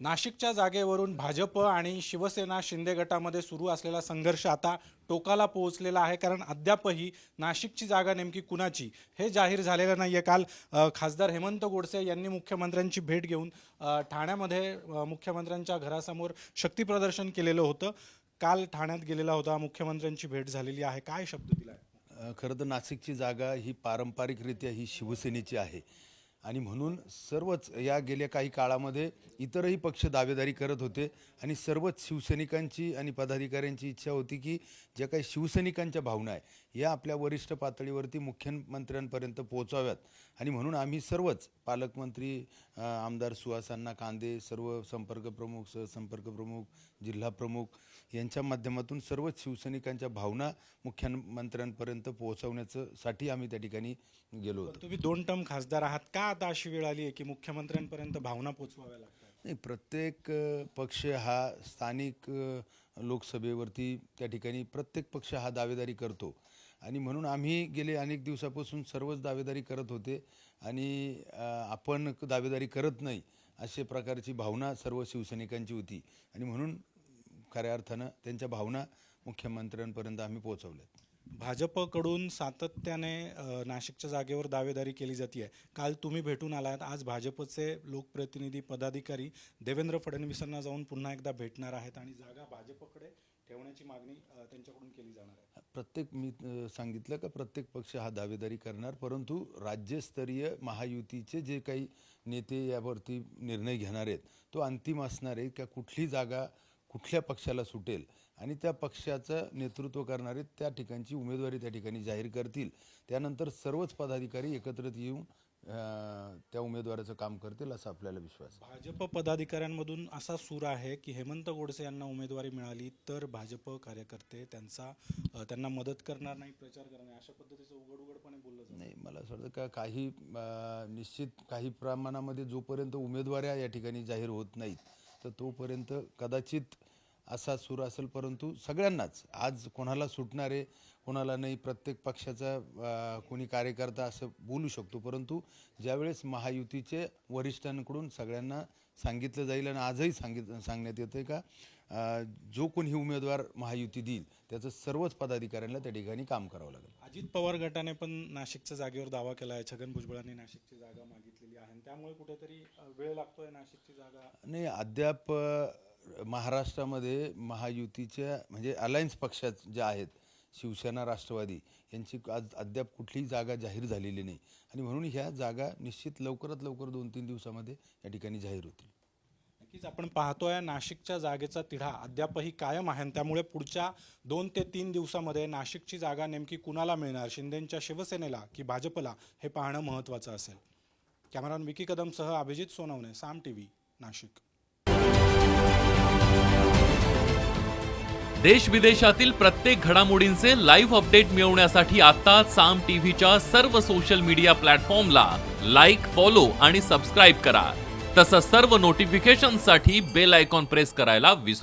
नाशिकच्या जागेवरून भाजप आणि शिवसेना शिंदे गटामध्ये सुरू असलेला संघर्ष आता टोकाला पोहोचलेला आहे, कारण अद्यापही नाशिकची जागा नेमकी कुणाची हे जाहीर झालेलं नाहीये। काल खासदार हेमंत गोडसे यांनी मुख्यमंत्र्यांची भेट घेऊन ठाण्यामध्ये मुख्यमंत्र्यांच्या घरासमोर शक्ती प्रदर्शन केलेलं होतं। काल ठाण्यात गेलेला होता, मुख्यमंत्र्यांची भेट झालेली आहे, काय शब्द दिलाय? खरं तर नाशिकची जागा ही पारंपरिकरित्या ही शिवसेनेची आहे आणि म्हणून सर्वच या गेल्या काही काळामध्ये इतरही पक्ष दावेदारी करत होते आणि सर्वच शिवसैनिकांची आणि पदाधिकाऱ्यांची इच्छा होती की ज्या काही शिवसैनिकांच्या भावना आहे या आपल्या वरिष्ठ पातळीवरती मुख्यमंत्र्यांपर्यंत पोहोचाव्यात आणि म्हणून आम्ही सर्वच पालकमंत्री आमदार सुहासांना कांदे, सर्व संपर्क प्रमुख, सहसंपर्क प्रमुख, जिल्हा प्रमुख यांच्या माध्यमातून सर्वच शिवसैनिकांच्या भावना मुख्यमंत्र्यांपर्यंत पोहोचवण्यासाठी आम्ही त्या ठिकाणी गेलो होतो। तुम्ही 2 टर्म खासदार आहात, का आता अशी वेळ आली आहे की मुख्यमंत्र्यांपर्यंत भावना पोहोचवाव्या लागतात? नाही, प्रत्येक पक्ष हा स्थानिक लोकसभेवरती त्या ठिकाणी प्रत्येक पक्ष हा दावेदारी करतो आणि म्हणून आम्ही गेले अनेक दिवसापासून सर्वच दावेदारी करत होते आणि आपण दावेदारी करत नाही अशा प्रकारची भावना सर्व शिवसैनिकांची होती आणि म्हणून खऱ्या अर्थानं त्यांच्या भावना मुख्यमंत्र्यांपर्यंत आम्ही पोहोचवल्यात। भाजपकडून सातत्याने नाशिकच्या जागेवर दावेदारी केली जाते। काल तुम्ही भेटून आलात, आज भाजपचे लोकप्रतिनिधी पदाधिकारी देवेंद्र फडणवीसांना जाऊन पुन्हा एकदा भेटणार आहेत आणि जागा भाजपकडे ठेवण्याची मागणी त्यांच्याकडून केली जाणार आहे। प्रत्येक मी सांगितलं का प्रत्येक पक्ष हा दावेदारी करणार, परंतु राज्यस्तरीय महायुतीचे जे काही नेते यावरती निर्णय घेणार आहेत तो अंतिम असणार आहे का कुठली जागा कुठल्या पक्षाला सुटेल आणि त्या पक्षाचं नेतृत्व करणारे त्या ठिकाणची उमेदवारी त्या ठिकाणी जाहीर करतील। त्यानंतर सर्वच पदाधिकारी एकत्रित येऊन त्या उमेदवाराचं काम करतील असा आपल्याला विश्वास आहे। भाजप पदाधिकाऱ्यांमधून असा सूर आहे की हेमंत गोडसे यांना उमेदवारी मिळाली तर भाजप कार्यकर्ते त्यांना मदत करणार नाही, प्रचार करणार नाही, अशा पद्धतीचं उघडपणे बोललं जातं। नाही, मला असं वाटतं का काही निश्चित काही प्रमाणामध्ये जोपर्यंत उमेदवाऱ्या या ठिकाणी जाहीर होत नाहीत तर तोपर्यंत कदाचित असा सूर असेल, परंतु सगळ्यांनाच आज कोणाला सुटणार आहे कोणाला नाही प्रत्येक पक्षाचा कोणी कार्यकर्ता असं बोलू शकतो, परंतु ज्यावेळेस महायुतीचे वरिष्ठांकडून सगळ्यांना सांगितलं जाईल आणि आजही सांगण्यात येतं का जो कोणी उमेदवार महायुती देईल त्याचं सर्वच पदाधिकाऱ्यांना त्या ठिकाणी काम करावं लागेल। अजित पवार गटाने पण नाशिकच्या जागेवर दावा केला आहे, छगन भुजबळांनी नाशिकची जागा मागितलेली आहे, त्यामुळे कुठेतरी वेळ लागतोय नाशिकची जागा। नाही, अद्याप महाराष्ट्रामध्ये महायुतीच्या म्हणजे अलायन्स पक्षात जे आहेत शिवसेना राष्ट्रवादी यांची अद्याप कुठलीही जागा जाहीर झालेली नाही आणि म्हणून ह्या जागा निश्चित लवकरात लवकर 2-3 दिवसामध्ये या ठिकाणी जाहीर होतील। नक्कीच आपण पाहतोय नाशिकच्या जागेचा तिढा अद्यापही कायम आहे, त्यामुळे पुढच्या 2 ते 3 दिवसामध्ये नाशिकची जागा नेमकी कुणाला मिळणार, शिंदेंच्या शिवसेनेला की भाजपला, हे पाहणं महत्त्वाचं असेल। कॅमेरामॅन विकी कदमसह अभिजित सोनवणे, साम टीव्ही, नाशिक। देश विदेशातील प्रत्येक घडामोडींचे लाईव्ह अपडेट मिळवण्यासाठी आता साम टीव्हीच्या सर्व सोशल मीडिया प्लॅटफॉर्मला लाईक, फॉलो आणि सबस्क्राईब करा। तसंच सर्व नोटिफिकेशनसाठी बेल आयकॉन प्रेस करायला विसरू